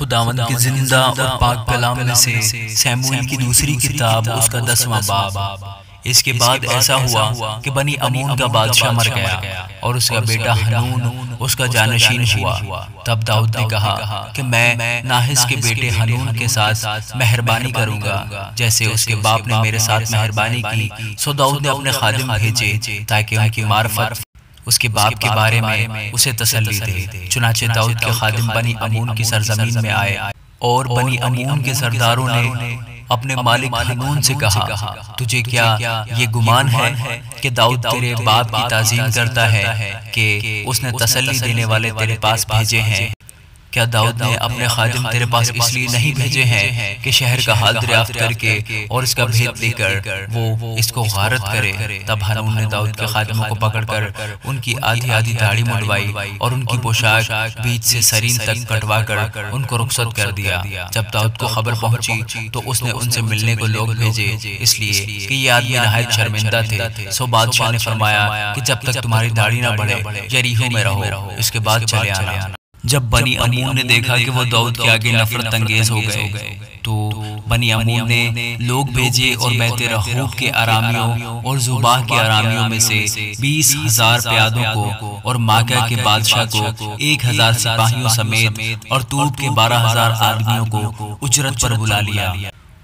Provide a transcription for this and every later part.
خداوند کے زندہ اور پاک کلام میں سے سیموئیل کی دوسری کتاب اس کا 10واں باب۔ اس کے بعد ایسا ہوا کہ بنی امون کا بادشاہ مر گیا اور اس کا بیٹا حنون اس کا جانشین ہوا۔ تب داؤد نے کہا کہ میں ناحس کے بیٹے حنون کے ساتھ مہربانی کروں گا جیسے اس کے باپ نے میرے ساتھ مہربانی کی۔ سو داؤد نے اپنے خادم بھیجے تاکہ ان کی معرفت اس کے باپ کے بارے میں اسے تسلی دے۔ چنانچہ داؤد کے خادم بنی امون کی سرزمین میں آئے اور بنی امون کے سرداروں نے اپنے مالک حنون سے کہا، تجھے کیا یہ گمان ہے کہ داؤد تیرے باپ کی تعظیم کرتا ہے کہ اس نے تسلی دینے والے تیرے پاس بھیجے ہیں؟ کیا داؤد نے اپنے خادم تیرے پاس اس لیے نہیں بھیجے ہیں کہ شہر کا حال دریافت کر کے اور اس کا بھید لے کر وہ اس کو غارت کرے؟ تب حنون نے داؤد کے خادموں کو پکڑ کر ان کی آدھی آدھی داڑھی منڈوائی اور ان کی پوشاک بیچ سے سرین تک کٹوا کر ان کو رخصت کر دیا۔ جب داؤد کو خبر پہنچی تو اس نے ان سے ملنے کو لوگ بھیجے، اس لیے کہ یہ آدمی نہایت شرمندہ تھے۔ سو بادشاہ نے فرمایا کہ جب تک تمہاری داڑھی نہ بڑھے یریحو میں رہو، اس کے بعد چلے آنا۔ جب بنی امون نے دیکھا کہ وہ داؤد کے آگے نفرت انگیز ہو گئے تو بنی امون نے لوگ بھیجے اور بیت رہوب کے آرامیوں اور زوباہ کے آرامیوں میں سے 20,000 پیادوں کو اور ماکہ کے بادشاہ کو 1,000 سپاہیوں سمیت اور طوب کے 12,000 آدمیوں کو اجرت پر بلا لیا۔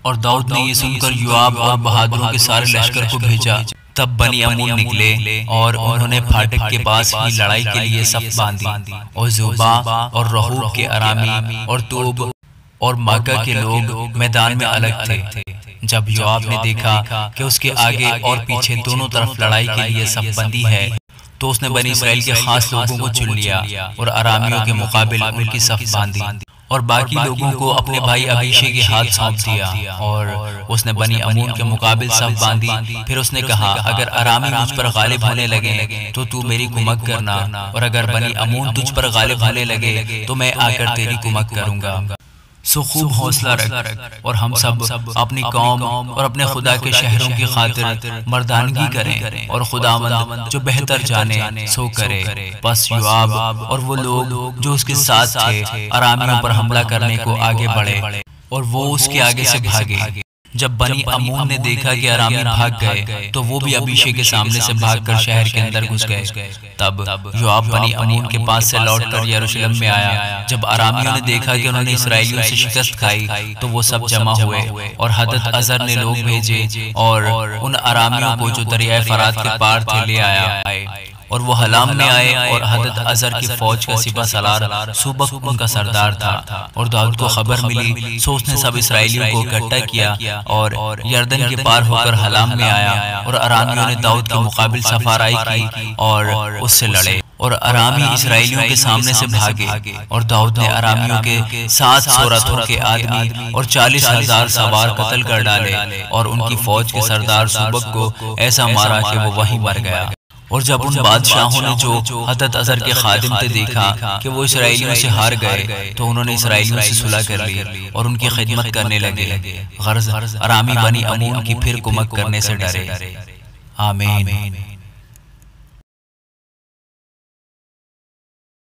اور داؤد نے یہ سن کر یوآب اور بہادروں کے سارے لشکر کو بھیجا۔ تب بنی امون نکلے اور انہوں نے پھاٹک کے پاس ہی لڑائی کے لیے صف باندھی، اور زوباہ اور رہوب کے آرامی اور طوب اور ماکہ کے لوگ میدان میں الگ تھے۔ جب یوآب نے دیکھا کہ اس کے آگے اور پیچھے دونوں طرف لڑائی کے لیے صف بندی ہے تو اس نے بنی اسرائیل کے خاص لوگوں کو چن لیا اور آرامیوں کے مقابل ان کی صف باندھی اور باقی لوگوں کو اپنے بھائی ابیشے کے ہاتھ سونپ دیا۔ اور اس نے بنی امون کے مقابل صف باندھی۔ پھر اس نے کہا، اگر آرامی مجھ پر غالب ہونے لگے تو تو میری کمک کرنا، اور اگر بنی امون تجھ پر غالب ہونے لگے تو میں آ کر تیری کمک کروں گا۔ سو خوب حوصلہ رکھ اور ہم سب اپنی قوم اور اپنے خدا کے شہروں کی خاطر مردانگی کریں، اور خداوند جو بہتر جانے سو کرے۔ پس یوآب اور وہ لوگ جو اس کے ساتھ تھے آرامیوں پر حملہ کرنے کو آگے بڑھے اور وہ اس کے آگے سے بھاگے۔ جب بنی امون نے دیکھا کہ آرامی بھاگ گئے تو وہ بھی ابیشے کے سامنے سے بھاگ کر شہر کے اندر گھس گئے۔ تب یوآب بنی امون کے پاس سے لوٹ کر یروشلم میں آیا۔ جب آرامیوں نے دیکھا کہ انہوں نے اسرائیلیوں سے شکست کھائی تو وہ سب جمع ہوئے، اور حدت ازر نے لوگ بھیجے اور ان آرامیوں کو جو دریائے فرات کے پار تھے لے آئے، اور وہ حلام میں آئے، اور حدت ازر کی فوج کا سپہ سالار سوبک ان کا سردار تھا۔ اور داؤد کو خبر ملی، سو اس نے سب اسرائیلیوں کو اکٹھا کیا اور یردن کے پار ہو کر حلام میں آیا، اور آرامیوں نے داؤد کے مقابل سفارائی کی اور اس سے لڑے، اور آرامی اسرائیلیوں کے سامنے سے بھاگے۔ اور داؤد نے آرامیوں کے 700 رتھوں کے آدمی اور 40,000 سوار قتل کر ڈالے، اور ان کی فوج کے سردار سوبک کو ایسا مارا کہ وہ وہیں مر گیا۔ اور جب ان بادشاہوں نے جو حدت ازر کے خادم تھے دیکھا کہ وہ اسرائیلیوں سے ہار گئے تو انہوں نے اسرائیلیوں سے صلح کر لی اور ان کی خدمت کرنے لگے، غرض آرامی بنی امون کی پھر کمک کرنے سے ڈرے۔ آمین۔